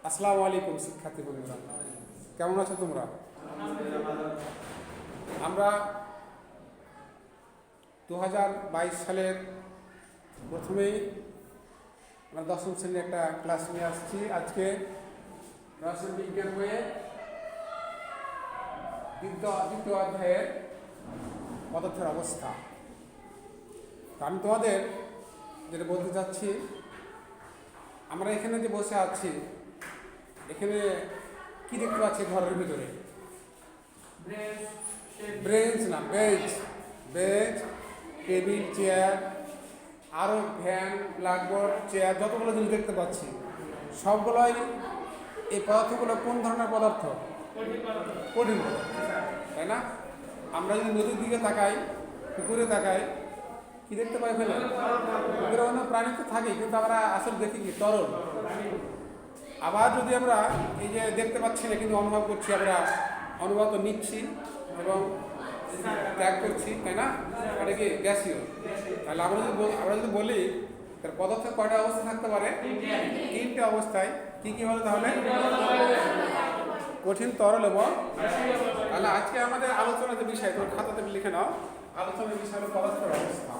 আসসালামু আলাইকুম শিক্ষার্থী বন্ধুরা, কেমন আছো তোমরা? আমরা 2022 সালের প্রথমেই আমরা দশম শ্রেণীর একটা ক্লাস নিয়ে আসছি। আজকে রসায়ন বিজ্ঞান বইয়ে দ্বিতীয় অধ্যায়ের পদার্থের অবস্থা। তো আমি তোমাদের যেটা বলতে চাচ্ছি, আমরা এখানে যে বসে আছি, এখানে কি দেখতে পাচ্ছি ঘরের ভিতরে? বেঞ্চ না, বেঞ্চ, টেবিল, চেয়ার, আরও ফ্যান, ব্ল্যাকবোর্ড, চেয়ার, যতগুলো জিনিস দেখতে পাচ্ছি সবগুলোই এই পদার্থগুলো কোন ধরনের পদার্থ? কঠিন পদার্থ, তাই না? আমরা যদি নদীর দিকে তাকাই, পুকুরে তাকাই, কি দেখতে পাই? ফেলে পুকুরে অন্য প্রাণী তো থাকেই, কিন্তু আমরা আসলে দেখি কি? তরল। আবার যদি আমরা এই যে দেখতে পাচ্ছি না কিন্তু অনুভব করছি, আমরা অনুভব তো নিচ্ছি এবং ত্যাগ করছি, তাই না? এটা কি গ্যাসীয়? তাহলে আমরা যদি বলি তার পদার্থের কয়টা অবস্থা থাকতে পারে? তিনটে অবস্থায়। কি কি হলো তাহলে? কঠিন, তরল এবং। তাহলে আজকে আমাদের আলোচনার যে বিষয়, তোর খাতাতে লিখে নাও, আলোচনার বিষয় হলো পদার্থের অবস্থা।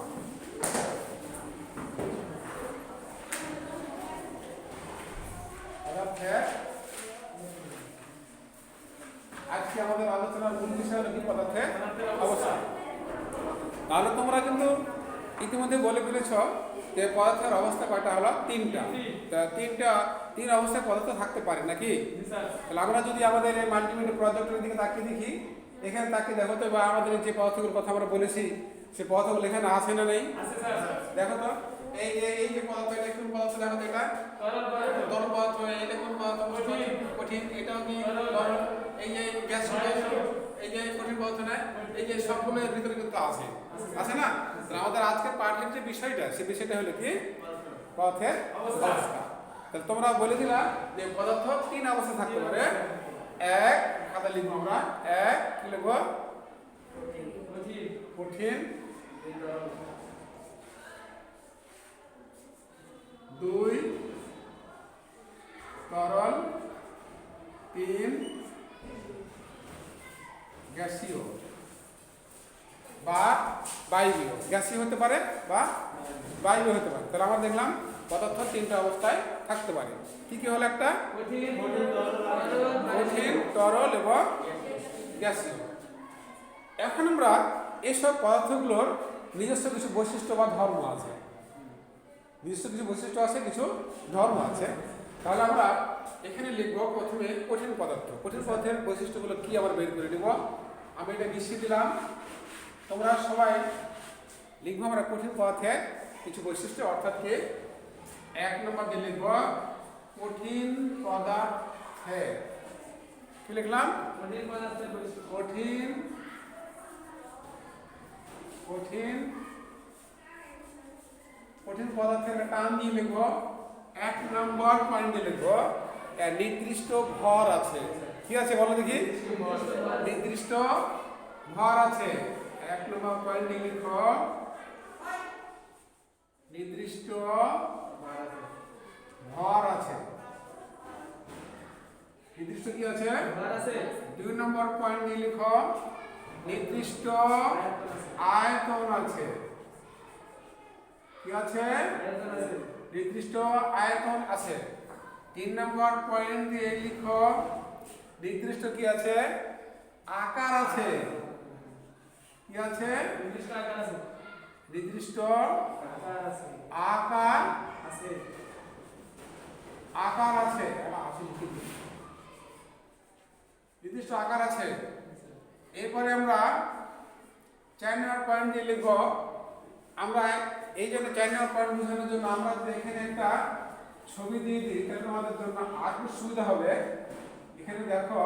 আজকে আমাদের আলোচনার মূল বিষয় হলো কি? পদার্থের অবস্থা। তাহলে তোমরা কিন্তু ইতিমধ্যে বলে ফেলেছ যে পদার্থের অবস্থা কয়টা হলো? তিনটা। তিন অবস্থায় পদার্থ থাকতে পারে নাকি? তাহলে আমরা যদি আমাদের এই মাল্টিমিডিয়া প্রজেক্টের দিকে তাকিয়ে দেখি, এখানে তাকিয়ে দেখো তো, বা আমাদের যে পদার্থগুলোর কথা আমরা বলেছি সে পদার্থগুলো এখানে আছে না নেই? দেখো তো, এই যে পদার্থ, এটা কোন পদার্থ? দেখো তো, এটা তরল পদার্থ। এটা কোন পদার্থ? কঠিন। এটাও কি তরল? এই যে গ্যাস, এই যে কঠিন পদার্থ না, এই যে সবগুলো এর ভিতরে কিন্তু আছে না? আমাদের আজকের পাঠের যে বিষয়টা, সেই বিষয়টা হলো কি? পদার্থের অবস্থা। তাহলে তোমরা বলে দিলা যে পদার্থ তিন অবস্থা থাকতে পারে। এক, খাতা লিখবো আমরা, এক কি লিখবো? কঠিন। দুই, তরল। তিন, গ্যাসীয় বা বায়বীয়। গ্যাসীয় হতে পারে বা বায়বীয় হতে পারে। তাহলে আমরা দেখলাম পদার্থ তিনটা অবস্থায় থাকতে পারে। কি কি হলো? একটা কঠিন, তরল এবং গ্যাসীয়। এখন আমরা এইসব পদার্থগুলোর নিজস্ব কিছু বৈশিষ্ট্য বা ধর্ম আছে, নিজস্ব কিছু বৈশিষ্ট্য আছে, কিছু ধর্ম আছে। তাহলে আমরা এখানে লিখবো প্রথমে কঠিন পদার্থ। কঠিন পদার্থের বৈশিষ্ট্যগুলো কি আমরা বের করে নেব। আমি এটা মিশিয়ে দিলাম, তোমরা সবাই লিখবো আমরা কঠিন পদার্থের কিছু বৈশিষ্ট্য, অর্থাৎ কি? এক নম্বর দিয়ে লিখব কঠিন পদার্থের। কি লিখলাম? কঠিন কঠিন পদার্থের টান দিয়ে লিখবো। এক নম্বর পয়েন্ট দিয়ে লিখবো নির্দিষ্ট ভর আছে। কি আছে বলো দেখি? নির্দিষ্ট ভর আছে। এক নম্বর পয়েন্ট দিয়ে লিখো নির্দিষ্ট ভর আছে। নির্দিষ্ট কি আছে? দুই নম্বর পয়েন্ট দিয়ে লিখো নির্দিষ্ট আয়তন আছে। কি আছে? নির্দিষ্ট আয়তন আছে। তিন নম্বর পয়েন্ট দিয়ে লিখো নির্দিষ্ট কি আছে? আকার আছে। কি আছে? নির্দিষ্ট আকার আছে। নির্দিষ্ট আকার আছে। এরপরে আমরা 4 নম্বর পয়েন্ট দিয়ে লিখব। আমরা এই জন্য 4 নম্বর পয়েন্ট বোঝানোর জন্য আমরা এখানে একটা ছবি দিয়ে দিই, তাহলে তোমাদের জন্য আরো সুবিধা হবে। এখানে দেখো,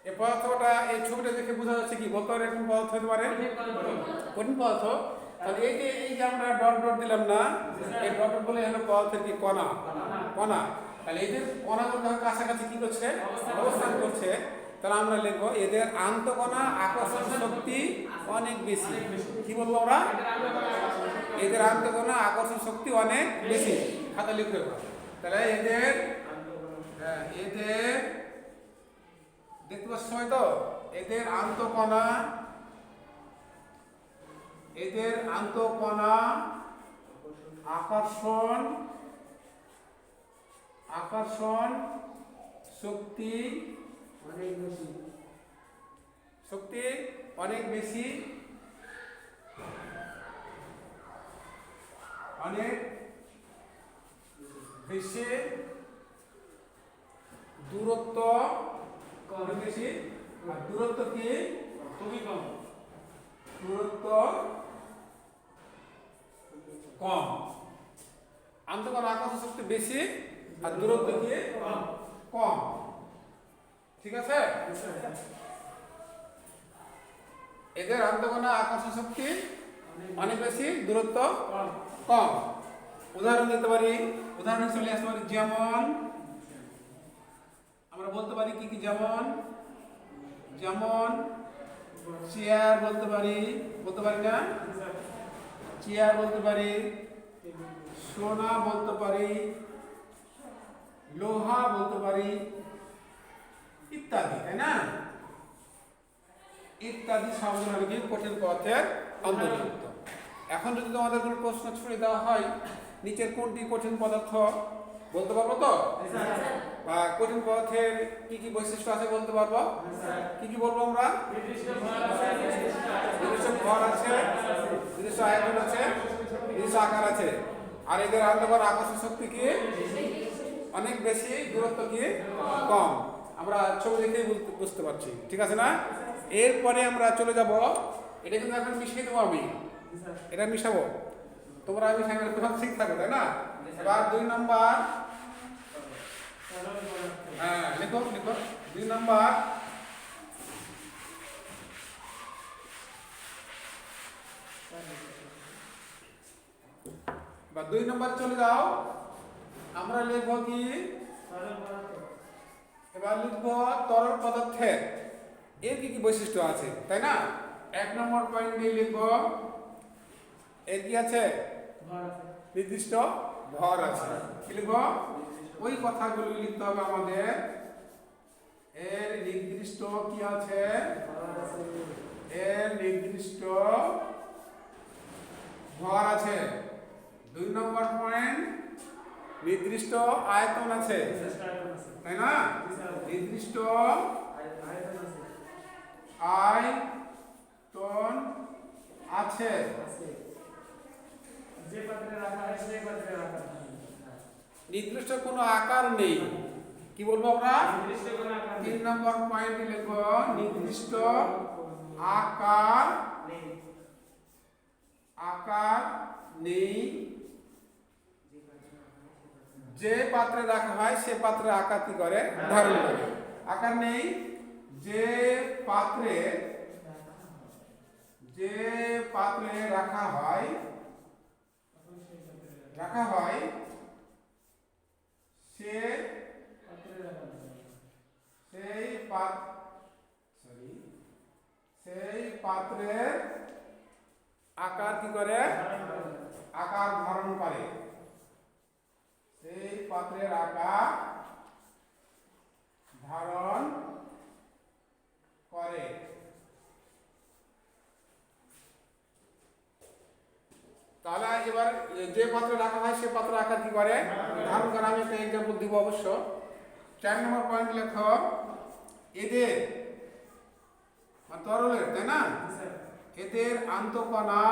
এই পদার্থটা, এই ছবিটা দেখে বোঝা যাচ্ছে কি? বলতে পারে কোন পদার্থ হতে পারে? কঠিন পদার্থ। তাহলে এই যে আমরা ডট ডট দিলাম না, এই ডট বলে হলো পদার্থের কি? কণা। তাহলে এদের কণাগুলো কাছাকাছি কি করছে, অবস্থান করছে। তাহলে আমরা লিখবো এদের আন্তঃকণা আকর্ষণ শক্তি অনেক বেশি। কি বলবো আমরা? এদের আন্তঃকণা আকর্ষণ শক্তি অনেক বেশি। খাতা লিখবে। তাহলে এদের দেখতে পাচ্ছ তো, এদের আন্তঃকণা আকর্ষণ শক্তি অনেক বেশি, দূরত্ব বেশি, আর দূরত্ব কি খুবই কম, আন্তঃকণা আকর্ষণ শক্তি বেশি আর দূরত্ব কি কম। ঠিক আছে? এদের আন্তঃকণা আকর্ষণ শক্তি অনেক বেশি, দূরত্ব কম। উদাহরণ দিতে পারি, উদাহরণ চলে আসতে পারি। যেমন আমরা বলতে পারি কি কি, যেমন চেয়ার বলতে পারি না? চেয়ার বলতে পারি, সোনা বলতে পারি, লোহা বলতে পারি, ইত্যাদি, তাই না? ইত্যাদি শব্দগুলো কি কঠিন পদার্থের অন্তর্ভুক্ত। এখন যদি তোমাদের কোনো প্রশ্ন ছুড়ে দেওয়া হয় নিচের কোনটি কঠিন পদার্থ, বলতে পারবো তো? বা কঠিন পদার্থের কি কি বৈশিষ্ট্য আছে বলতে পারবো? কি কি বলবো আমরা? নিজস্ব ভর আছে, নিজস্ব আয়তন আছে, নিজস্ব আকার আছে। আর এদের আন্তঃকণা আকর্ষণ শক্তি কি অনেক বেশি, দূরত্ব কি কম। আমরা ছবি দেখেই বুঝতে পারছি। ঠিক আছে না? এরপরে আমরা চলে যাব, এটা কিন্তু এখন মিশিয়ে দেবো আমি, এটা মিশাবো, তোমরা আমি সামনে তোমার ঠিক থাকবে, তাই না? এবার 2 নম্বর, হ্যাঁ লিখো 2 নম্বর। বা 2 নম্বর চলে যাও, আমরা লিখবো কি, এবার লিখবো তরল পদার্থের এর কি কি বৈশিষ্ট্য আছে, তাই না? 1 নম্বর পয়েন্টে লিখবো এর কি আছে, নির্দিষ্ট ভর আছে। কি লিখবো? ওই কথাগুলো লিখতে হবে আমাদের। এর নির্দিষ্ট কি আছে, এর নির্দিষ্ট ভর আছে। 2 নম্বর পয়েন্ট, নির্দিষ্ট আয়তন আছে, তাই না? নির্দিষ্ট আয়তন আছে, নির্দিষ্ট কোনো আকার নেই। কি বলবো আমরা? 3 নম্বর পয়েন্টে লিখব নির্দিষ্ট আকার নেই। যে পাত্রে রাখা হয় সে পাত্রে আকার কি করে, ধারণ করে। আকার নেই, যে পাত্রে রাখা হয় সেই পাত্রের আকার কি করে, আকার ধারণ করে। সেই পাত্রের আকার ধারণ করে। তাহলে এবার যে পাত্রে রাখা হয় সে পাত্র আকার কি করে, ধারণ করে। আমি একটা এক্সাম্পল দিব অবশ্য। 4 নম্বর পয়েন্ট লেখো, এদের তরলের, তাই না? এদের আন্তঃকণা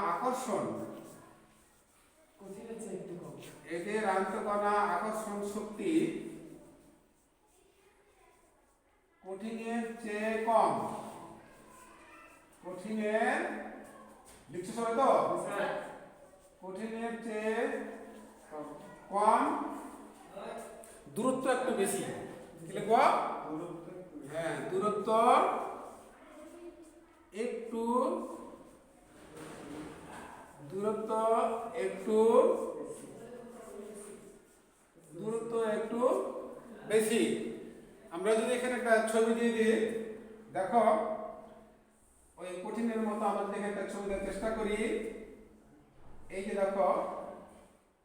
আকর্ষণ, এদের আন্তঃকণা আকর্ষণ শক্তি কঠিনের চেয়ে কম। কঠিনের, লিখছো সবাই তো? কঠিনের চেয়ে কম, দূরত্ব একটু বেশি। কি লিখবো? হ্যাঁ, দূরত্ব একটু দূরত্ব একটু বেশি। আমরা যদি এখানে একটা ছবি দিয়ে দিই, দেখো ওই কঠিনের মতো আমরা যদি একটা ছবি দেওয়ার চেষ্টা করি, এই যে দেখো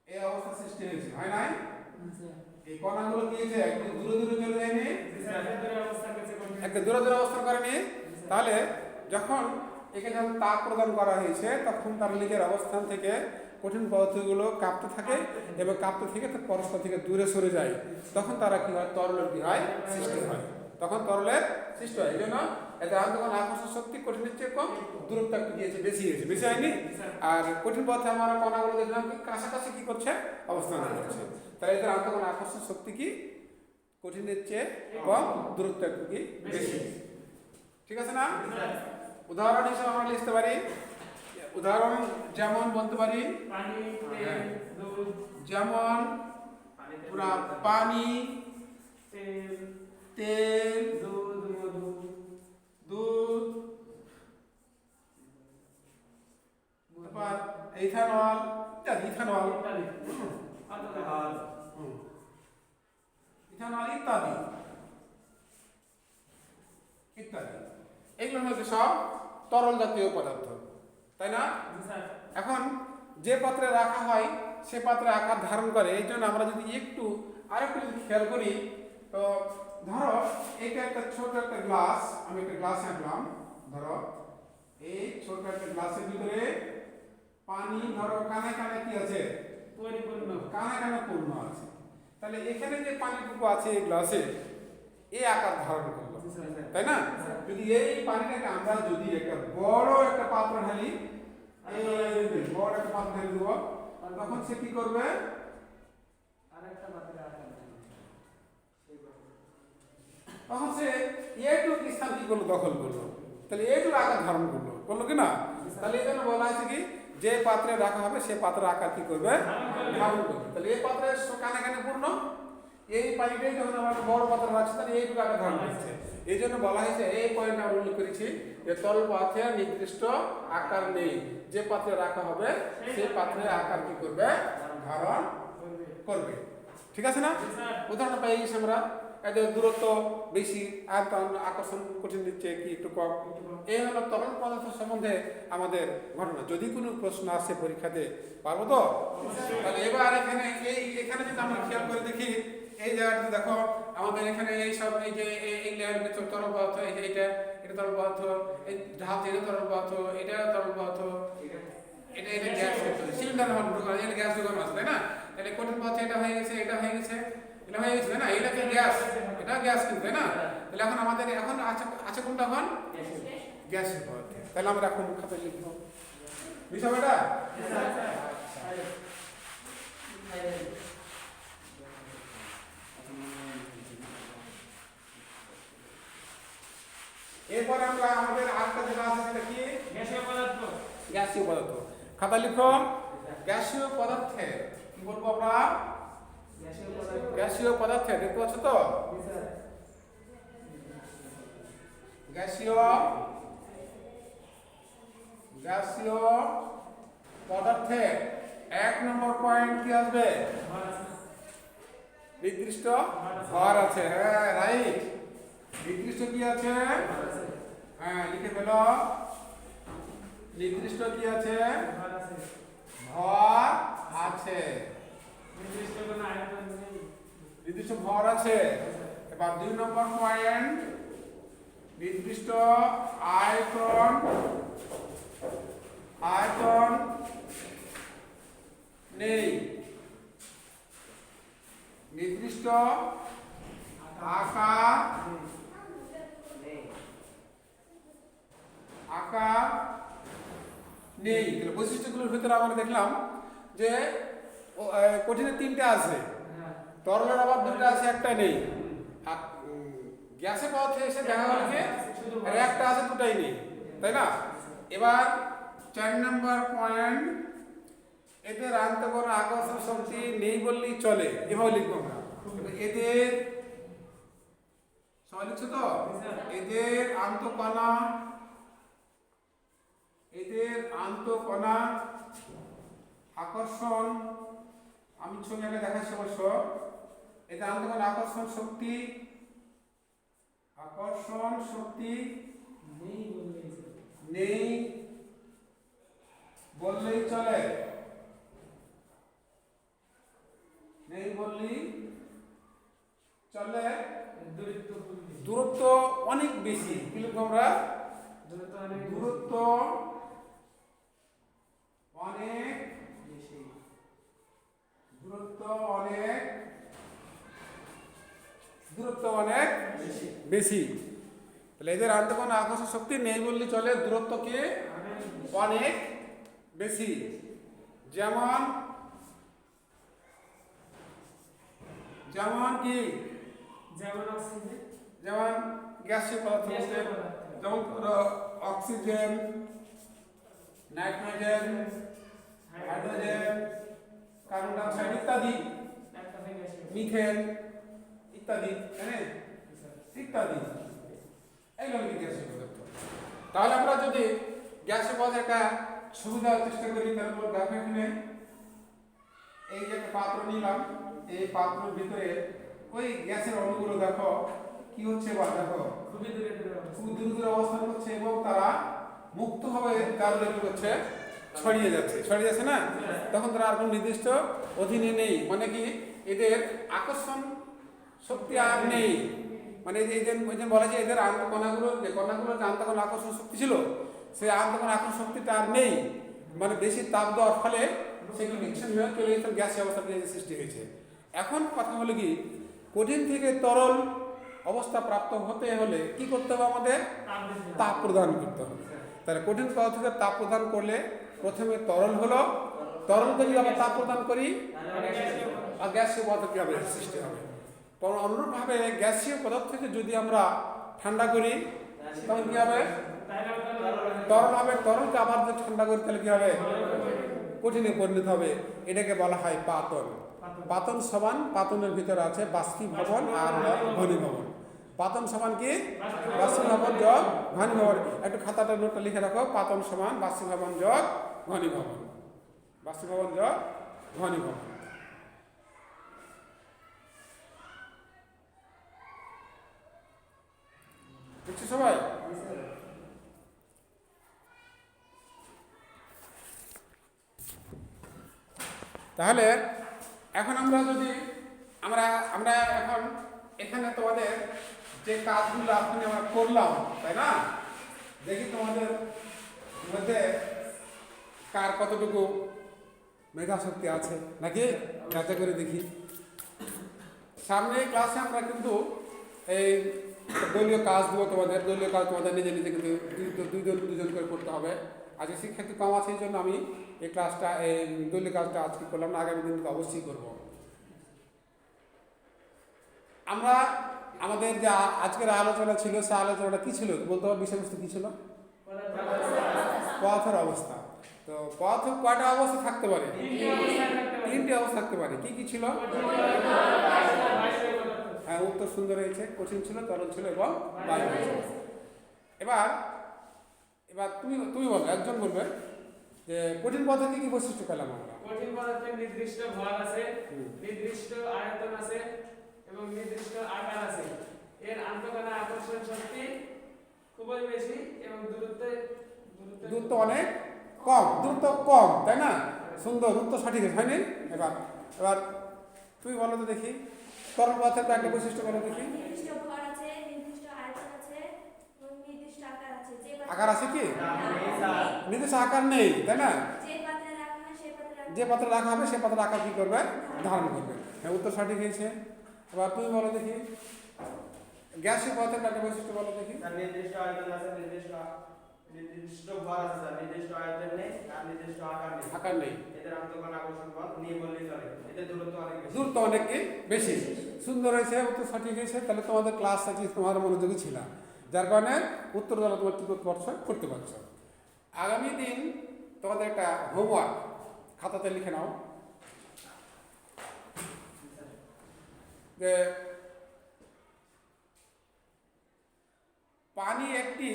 এই অবস্থা সৃষ্টি হয়েছে, হয় নাই? এই কণাগুলো কি হয়েছে? একটু দূরে দূরে চলে যায়নি, একটা দূরে দূরে অবস্থান করেনি। তাহলে যখন এখানে তাপ প্রদান করা হয়েছে তখন তার নিজের অবস্থান থেকে কঠিন পদার্থগুলো কাঁপতে থাকে এবং কাঁপতে থেকে পরস্পর থেকে দূরে সরে যায়। তখন তারা কি হয়? তরলের কি হয়? সৃষ্টি হয়। তখন তরলের সৃষ্টি হয়। এই জন্য এদের আন্তঃকণ আকর্ষণ শক্তি কঠিনের চেয়ে কম, দূরত্ব একটু দিয়েছে, বেশি হয়েছে, বেশি হয়নি? আর কঠিন পদার্থে আমরা কণাগুলো দেখলাম কি কাছাকাছি কি করছে? অবস্থান করছে। তাহলে এদের আন্তঃকণ আকর্ষণ শক্তি কি কঠিনের চেয়ে কম, দূরত্ব একটু কি বেশি। ঠিক আছে না? উদাহরণ হিসেবে আমরা লিখতে পারি, উদাহরণ যেমন বলতে পারি যেমন পুরা পানি, তেল, দুধ, তারপর ইথানল ইত্যাদি, ইথানল ইত্যাদি ইত্যাদি। এগুলোর মধ্যে সব তরল জাতীয় পদার্থ, তাই না? এখন যে পাত্রে রাখা হয় সে পাত্রে আকার ধারণ করে। এই জন্য আমরা যদি একটু আরেকটু যদি খেয়াল করি, তো ধরো এইটা একটা ছোট একটা গ্লাস, আমি একটা গ্লাস আনলাম। ধরো এই ছোট একটা গ্লাসের ভিতরে পানি, ধরো কানে কানে কি আছে? পরিপূর্ণ, কানে কানে পূর্ণ আছে। তাহলে এখানে যে পানিটুকু আছে এই গ্লাসে, এই আকার ধারণ করলো, তাই না? যদি এই পানিটাকে আমরা যদি একটা বড় একটা পাত্র ঢালি, এই বড় একটা পাত্র ঢালি দেবো, তখন সে কি করবে? তখন সে এইটুকু স্থান কি করলো? দখল করলো। তাহলে এইটুকু আকার ধারণ করলো, করলো কি না? তাহলে এই জন্য বলা হয়েছে কি যে পাত্রে রাখা হবে সে পাত্রের আকার কি করবে? ধারণ করবে। তাহলে এই পাত্রের কানে কানে পূর্ণ, এই পানিটাই যখন আমরা বড় পাত্র রাখছি তাহলে এইটুকু আকার ধারণ করছে। এই জন্য বলা হয়েছে, এই পয়েন্ট আমরা উল্লেখ করেছি যে তরল পদার্থে নির্দিষ্ট আকার নেই, যে পাত্রে রাখা হবে সেই পাত্রের আকার কি করবে? ধারণ করবে। ঠিক আছে না? উদাহরণ পাই গেছি আমরা, এদের দূরত্ব বেশি আর আকর্ষণ কঠিন দিচ্ছে কি একটু কম। এই হলো তরল পদার্থ সম্বন্ধে আমাদের ঘটনা। যদি কোনো প্রশ্ন আসে পরীক্ষাতে, পারবো তো? তাহলে এবার এখানে এখানে যদি আমরা খেয়াল করে দেখি, এই জায়গাটা দেখো আমাদের এখানে এই সব এই যে এই লেয়ারের ভিতর তরল পদার্থ, এই যে এটা তরল পদার্থ, এই ঢাল থেকে তরল পদার্থ, এটা তরল পদার্থ, এটা গ্যাস সিলিন্ডার হল ঢোকানো, এটা গ্যাস ঢোকানো আছে, তাই না? তাহলে কঠিন পদার্থ এটা হয়ে গেছে, এটা হয়ে গেছে, এটা হয়ে গেছে, তাই না? এটা কি গ্যাস? এটা গ্যাস কিন্তু, তাই না? তাহলে এখন আমাদের এখন আছে কোনটা? এখন গ্যাসের পদার্থ। তাহলে আমরা এখন খাতায় লিখবো বিষয়টা। এরপর আমরা আমাদের আরেকটা যেটা আছে সেটা কি? গ্যাসীয় পদার্থ। গ্যাসীয় পদার্থ। খাতা লিখো গ্যাসীয় পদার্থে কি বলবো আমরা? গ্যাসীয় পদার্থে। দেখতে পাচ্ছ তো? গ্যাসীয় পদার্থে 1 নম্বর পয়েন্ট কি আসবে? নির্দিষ্ট ভর আছে। হ্যাঁ, রাইট। নির্দিষ্ট কি আছে? হ্যাঁ, লিখে ফেল। নির্দিষ্ট কি আছে? ভর আছে। নির্দিষ্ট ভর আছে। এবার 2 নম্বর পয়েন্ট, নির্দিষ্ট আয়তন নেই। নির্দিষ্ট আকার নেই। বৈশিষ্ট্যগুলোর ভিতরে আমরা দেখলাম যে কঠিনের 3টা আছে, তরলের আবার 2টা আছে, একটা নেই। গ্যাসের পদার্থে এসে দেখা গেল যে একটা আছে, 2টাই নেই, তাই না? এবার 4 নম্বর পয়েন্ট, এদের আন্তঃকণ আকর্ষণ শক্তি নেই বললেই চলে, এভাবে লিখবো আমরা। এদের সবাই লিখছো তো? এদের আন্তঃকণা আকর্ষণ, আমি ছবি আগে দেখাচ্ছি অবশ্য, এটা আন্তঃকোণ আকর্ষণ শক্তি, আকর্ষণ শক্তি নেই বললেই চলে, নেই বললেই চলে। দূরত্ব অনেক বেশি, কি লিখব আমরা? দূরত্ব অনেক বেশি, দূরত্ব অনেক, দূরত্ব অনেক বেশি। তাহলে এদের আন্তঃকোণ আকর্ষণ শক্তি নেই বললে চলে, দূরত্ব কি অনেক বেশি। যেমন যেমন কি? যেমন গ্যাসীয় পদার্থ, যেমন oxygen, nitrogen, hydrogen, carbon die oxide ইত্যাদি, মিথেন ইত্যাদি, ইত্যাদি, এইগুলো কি গ্যাসীয় পদার্থ। তাহলে আমরা যদি গ্যাসীয় পদার্থের একটা ছবি দেওয়ার চেষ্টা করি, তাহলে দেখো এখানে এই যে একটা পাত্র নিলাম, এই পাত্রের ভিতরে ওই গ্যাসের অণুগুলো দেখো কি হচ্ছে, বা দেখো খুব দূরে দূরে অবস্থান করছে এবং তারা মুক্তভাবে চারদিকে কি করছে, ছড়িয়ে যাচ্ছে না। তখন তারা আর কোনো নির্দিষ্ট অধীনে নেই, মানে কি এদের আকর্ষণ শক্তি আর নেই। মানে এই যে বলা যায় এদের আন্তঃকণাগুলোর যে আন্তঃকোণ আকর্ষণ শক্তি ছিল, সেই আন্তঃকোণ আকর্ষণ শক্তিটা আর নেই। মানে বেশি তাপ দেওয়ার ফলে সেগুলো বিচ্ছিন্ন হয়ে চলে গেছে, গ্যাসীয় অবস্থা সৃষ্টি হয়েছে। এখন কথা হলো কি, কঠিন থেকে তরল অবস্থা প্রাপ্ত হতে হলে কি করতে হবে? আমাদের তাপ প্রদান করতে হবে। তাহলে কঠিন পদার্থ থেকে তাপ প্রদান করলে প্রথমে তরল হলো, তরলকে যদি আমরা তাপ প্রদান করি আর গ্যাসীয় পদার্থ কীভাবে সৃষ্টি হবে। অনুরূপভাবে গ্যাসীয় পদার্থ থেকে যদি আমরা ঠান্ডা করি তখন কী হবে? তরল হবে। তরলকে আবার যদি ঠান্ডা করি তাহলে কী হবে? কঠিনে পরিণত হবে। এটাকে বলা হয় পাতন। পাতন সমান, পাতনের ভিতরে আছে বাষ্পীভবন আর ঘনীভবন। পাতন সমান কি? বাষ্পীভবন যোগ ঘনীভবন। একটু খাতাটা নোটটা লিখে রাখো, পাতন সমান বাষ্পীভবন যোগ ঘনীভবন, বাষ্পীভবন যোগ ঘনীভবন। বুঝছো সবাই? তাহলে এখন আমরা যদি আমরা এখন এখানে তোমাদের যে কাজগুলো এখন আমরা করলাম, তাই না? দেখি তোমাদের মধ্যে কার কতটুকু মেধা শক্তি আছে নাকি, যাচাই করে দেখি। সামনে ক্লাসে আমরা কিন্তু এই দলীয় কাজ দেবো তোমাদের। দলীয় কাজ তোমাদের নিজে নিজে কিন্তু দুজন করে করতে হবে। আজকে শিক্ষার্থী কম আছে, এই জন্য আমি এই ক্লাসটা, এই দলীয় কাজটা আজকে করলাম না, আগামী দিন অবশ্যই করব। আমরা আমাদের যে আজকের আলোচনা ছিল, সে আলোচনাটা কি ছিল বলতে পারো? বিষয়বস্তু কি ছিল? পদার্থের অবস্থা। তো পদার্থ কয়টা অবস্থা থাকতে পারে? তিনটি অবস্থা থাকতে পারে। কি কি ছিল? হ্যাঁ, উত্তর সুন্দর হয়েছে। কঠিন ছিল, তরল ছিল এবং বায়ু ছিল। এবার তুমি বলো, একজন বলবে যে কঠিন পদার্থে কি বৈশিষ্ট্য পেলাম আমরা? কঠিন পদার্থের নির্দিষ্ট ভর আছে, নির্দিষ্ট আয়তন আছে এবং নির্দিষ্ট আকার আছে। এর আন্তঃকণা আকর্ষণ শক্তি খুবই বেশি এবং দূরত্ব অনেক কম। দূরত্ব কম, তাই না? সুন্দর, উত্তর সঠিক হয়নি। এবার তুমি বলো তো দেখি, তরল পদার্থের কয়েকটা বৈশিষ্ট্য বলো দেখি। নির্দিষ্ট ভর আছে, নির্দিষ্ট আয়তন আছে এবং নির্দিষ্ট আকার আছে। আকার আছে কি? নির্দিষ্ট আকার নেই, তাই না? যে পাত্রে রাখা হবে সে পাত্রের আকার কি করবে? ধারণ করবে। হ্যাঁ, উত্তর সঠিক হয়েছে। এবার তুমি বলো দেখি, গ্যাসীয় পদার্থের কয়েকটা বৈশিষ্ট্য বলো দেখি। নির্দিষ্ট আয়তন আছে, নির্দিষ্ট ভর আছে, নির্দিষ্ট আয়তন নেই আর নির্দিষ্ট আকার নেই। এদের আন্তঃকণা আকর্ষণ বল নেই বললেই চলে। এদের দূরত্ব অনেক বেশি। সুন্দর হয়েছে, উত্তর সঠিক হয়েছে। তাহলে তোমাদের ক্লাস আছে, তোমাদের মনোযোগী ছিল, যার কারণে উত্তর দ্বারা তোমার কি করতে পারছো। আগামী দিন তোমাদের একটা হোমওয়ার্ক খাতাতে লিখে নাও যে পানি একটি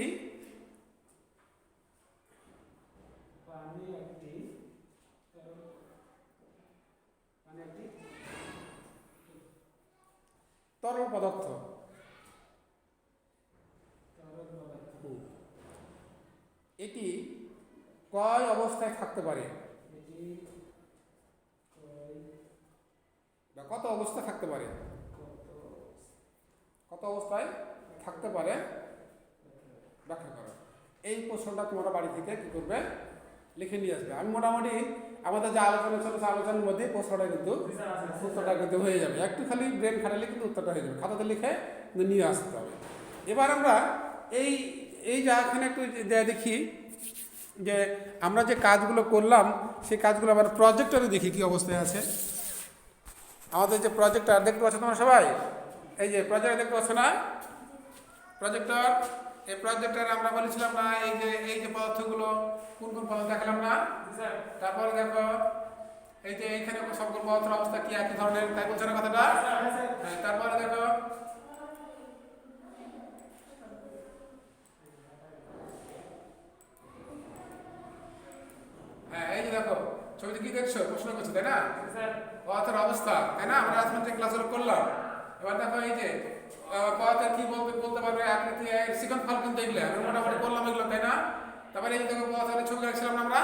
তরল পদার্থ। এটি কয় অবস্থায় থাকতে পারে বা কত অবস্থায় থাকতে পারে? কত অবস্থায় থাকতে পারে ব্যাখ্যা করো। এই প্রশ্নটা তোমরা বাড়ি থেকে কি করবে, লিখে নিয়ে আসবে। আমি মোটামুটি আমাদের যে আলোচনা চলছে আলোচনার মধ্যে প্রশ্নটা কিন্তু উত্তরটা কিন্তু হয়ে যাবে। একটু খালি ব্রেন খাটালে কিন্তু উত্তরটা হয়ে যাবে। খাতাতে লিখে নিয়ে আসতে হবে। এবার আমরা এই এই যা এখানে একটু দেখি যে আমরা যে কাজগুলো করলাম সেই কাজগুলো আবার প্রজেক্টরে দেখি কি অবস্থায় আছে। আমাদের যে প্রজেক্টর দেখতে পাচ্ছ তোমরা সবাই, এই যে প্রজেক্টর দেখতে পাচ্ছ না, প্রজেক্টর। এই প্রজেক্টরে আমরা বলেছিলাম না এই যে পদার্থগুলো কোন কোন পদার্থ দেখালাম না। তারপরে দেখো এই যে এইখানে সকল পদার্থের অবস্থা কি একই ধরনের, তাই বলছে না কথাটা। হ্যাঁ, তারপরে দেখো হ্যাঁ এই যে দেখো ছবিতে কি দেখছো, প্রশ্ন করছো তাই না, পদার্থের অবস্থা, তাই না। আমরা আজকে ক্লাসগুলো করলাম। এবার দেখো এই যে পদার্থের কি বলতে পারবে, আকৃতি, শিখন ফল কিন্তু এগুলো আমরা মোটামুটি করলাম এগুলো, তাই না। তারপরে এই যে দেখো পদার্থের ছবি রাখছিলাম না আমরা,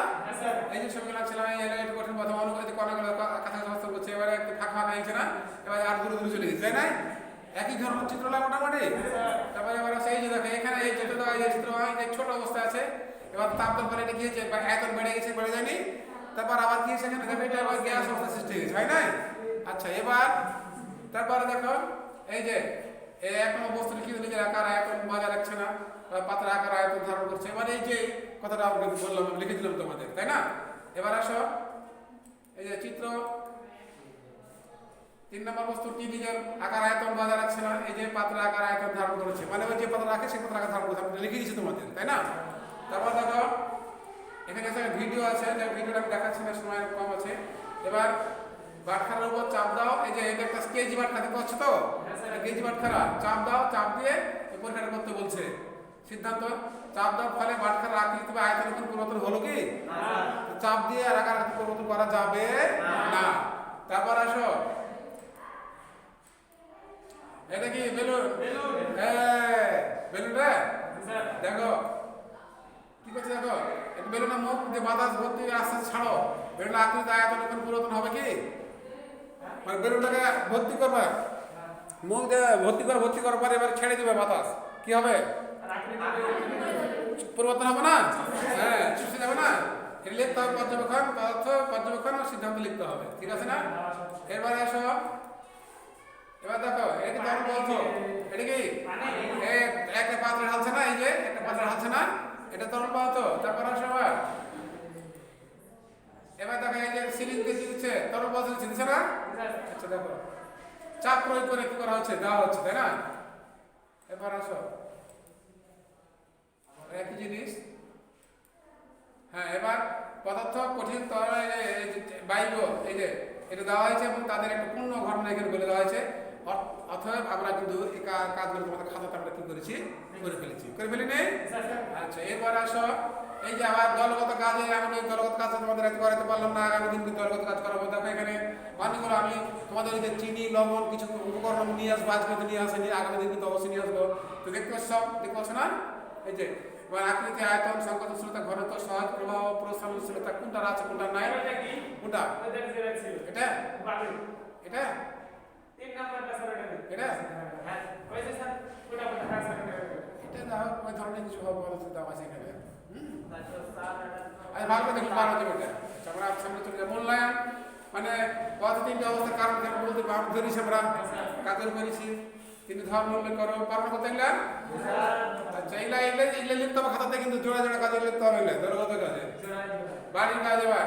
এই যে ছবি রাখছিলাম, এই একটু কঠিন প্রথম অনুযায়ী কণাগুলো কাছাকাছি অবস্থান করছে, এবারে একটু ফাঁকা ফাঁকা হয়েছে না, এবার আর দূরে দূরে চলে গেছে, তাই না। একই ধরনের চিত্রটা মোটামুটি। তারপরে এবার সেই যে দেখো এখানে এই চিত্রটা এই যে চিত্র এই ছোট অবস্থায় আছে, এবার তাপমাত্রা পরে এটা কি হয়েছে, আয়তন বেড়ে গেছে, বেড়ে যায়নি। তারপর আবার কি হয়েছে, এখানে দেখো এটা আবার গ্যাস অবস্থা সৃষ্টি হয়েছে, হয় নাই। আচ্ছা, এবার তারপরে দেখো এই যে এখন বস্তুটা কি নিজের আকার আয়তন বজায় রাখছে না, পাত্রের আকার আয়তন ধারণ করছে। এবার এই যে কথাটা আমরা বললাম, আমি লিখে দিলাম তোমাদের, তাই না। এবার আসো এই যে চিত্র 3 নম্বর বস্তু কি নিজের আকার আয়তন বজায় রাখছে না, এই যে পাত্রের আকার আয়তন ধারণ করেছে, মানে ওই যে পাত্র রাখে সেই পাত্রের আকার ধারণ করছে, আমি লিখে দিয়েছি তোমাদের, তাই না। তারপর দেখো এখানে একটা ভিডিও আছে, যে ভিডিওটা আমি দেখাচ্ছি না, সময় কম আছে। এবার বাটখারার উপর চাপ দাও, এই যে এটা একটা কেজি বাটখারা দেখতে পাচ্ছ তো, কেজি বাটখারা চাপ দাও, চাপ দিয়ে পরীক্ষাটা করতে বলছে। সিদ্ধান্ত, চাপ দেওয়ার ফলে বাটখারার আকৃতি বা আয়তনের কোনো পরিবর্তন হলো কি? চাপ দিয়ে আর আকার পরিবর্তন করা যাবে না। তারপর আসো এটা কি বেলুন, বেলুন রে দেখো কি করছে, দেখো বেলুনের মুখ দিয়ে বাতাস ভর্তি আস্তে আস্তে ছাড়ো, বেলুনের আকৃতি আয়তনের কোনো পরিবর্তন হবে কি? মানে বেলুনটাকে ভর্তি করবে, মুখ দিয়ে ভর্তি করার পরে এবার ছেড়ে দিবে বাতাস, কি হবে? পরিবর্তন হবে না, হ্যাঁ চুষে যাবে না। এটা লিখতে হবে পর্যবেক্ষণ, পর্যবেক্ষণ ও সিদ্ধান্ত লিখতে হবে, ঠিক আছে না। এরপরে আসো, এবার দেখো এটা কি তরল পদার্থ, এটা কি একটা পাত্রে ঢালছে না, এই যে একটা পাত্রে ঢালছে না, এটা তরল পদার্থ। তারপর আসো এবার দেখো এই যে সিলিং দিয়ে দিচ্ছে, তরল পদার্থ দিচ্ছে না। আচ্ছা দেখো চাপ প্রয়োগ করে কি করা হচ্ছে, দেওয়া হচ্ছে, তাই না। এবার আসো একই জিনিস, হ্যাঁ এবার পদার্থ কঠিন তরল বায়ু, এই যে এটা দেওয়া হয়েছে এবং তাদের একটা পূর্ণ ঘটনা এখানে বলে দেওয়া হয়েছে। অতএব আমরা কিন্তু এই কাজগুলো তোমাদের খাতাতে আমরা কি করেছি, করে ফেলি নেই। আচ্ছা, এরপর আসো এই যে আবার দলগত কাজে, আমি দলগত কাজ তোমাদের করাতে পারলাম না, আগামী দিন দলগত কাজ করাবো। দেখো এখানে অনেকগুলো আমি তোমাদের যে চিনি লবণ কিছু উপকরণ নিয়ে আসবো, আজকে তো নিয়ে আসেনি, আগামী দিন কিন্তু অবশ্যই নিয়ে আসবো। তো দেখতে পাচ্ছ, সব দেখতে পাচ্ছ না, এই যে আকৃতি আয়তন সংকোচনশীলতা ঘনত্ব সহজ প্রবাহ প্রসারণশীলতা কোনটা আছে কোনটা নাই, কোনটা এটা এটা 3 নাম্বারটা স্যার, এটা হ্যাঁ কইছে স্যার কোনটা হ্যাঁ স্যার এটা দাও, ওই ধরনের কিছু হবে বলতে দাও আছে এখানে। আর ভালো করে দেখুন পারা যাবে এটা, আমরা সামনে চলে যাব। মূল্যায়ন মানে কত 3টা অবস্থা কারণ বলতে ধরেছি আমরা, কাজের করেছি কিন্তু ধর মূল্য করো পারো না কোথায় গেলাম। আচ্ছা এগুলা লিখতে হবে খাতাতে, কিন্তু জোড়া জোড়া কাজে লিখতে হবে, এগুলা দলগত কাজে, বাড়ির কাজ। এবার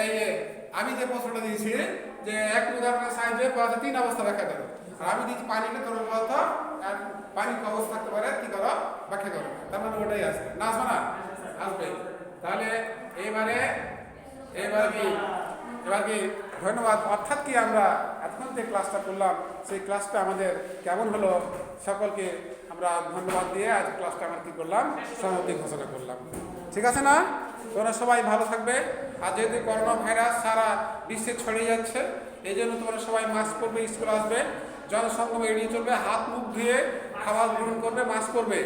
এই যে আমি যে প্রশ্নটা দিয়েছি যে এক উদাহরণের সাহায্যে পদার্থ 3 অবস্থা ব্যাখ্যা করো, আর আমি দিয়েছি পানিকে তরল পদার্থ আর পানির অবস্থা থাকতে পারে কি করো, ব্যাখ্যা করো। তার মানে ওটাই আসবে না, আসবে না, আসবে। তাহলে এবার কি ধন্যবাদ। অর্থাৎ কি আমরা এতক্ষণ যে ক্লাসটা করলাম সেই ক্লাসটা আমাদের কেমন হলো, সকলকে আমরা ধন্যবাদ দিয়ে আজ ক্লাসটা আমরা কি করলাম, সমাপ্তি ঘোষণা করলাম, ঠিক আছে না। তোমরা সবাই ভালো থাকবে। আর যেহেতু করোনা ভাইরাস সারা বিশ্বে ছড়িয়ে যাচ্ছে, এই জন্য তোমরা সবাই মাস্ক পরবে, স্কুল আসবে, জনসংখ্যা এড়িয়ে চলবে, হাত মুখ ধুয়ে খাবার গ্রহণ করবে, মাস্ক করবে।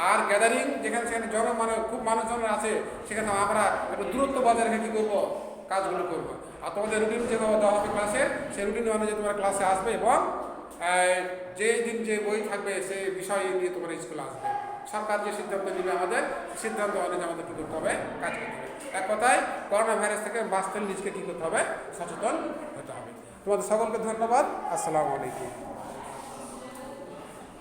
আর গ্যাদারিং যেখানে সেখানে খুব মানুষজন আছে সেখানে আমরা একটু দূরত্ব বজায় রেখে কী করবো, কাজগুলো করবো। আর তোমাদের রুটিন যেভাবে দেওয়া হবে ক্লাসে, সেই রুটিন অনুযায়ী তোমরা ক্লাসে আসবে এবং যেই দিন যে বই থাকবে সেই বিষয় নিয়ে তোমরা স্কুলে আসবে। সরকার যে সিদ্ধান্ত নেবে আমাদের সিদ্ধান্ত অনুযায়ী আমাদের কী করতে হবে, কাজ করতে হবে। এক কথায় করোনা ভাইরাস থেকে বাঁচতে নিজকে কী করতে হবে, সচেতন হতে হবে। তোমাদের সকলকে ধন্যবাদ। আসসালামু আলাইকুম।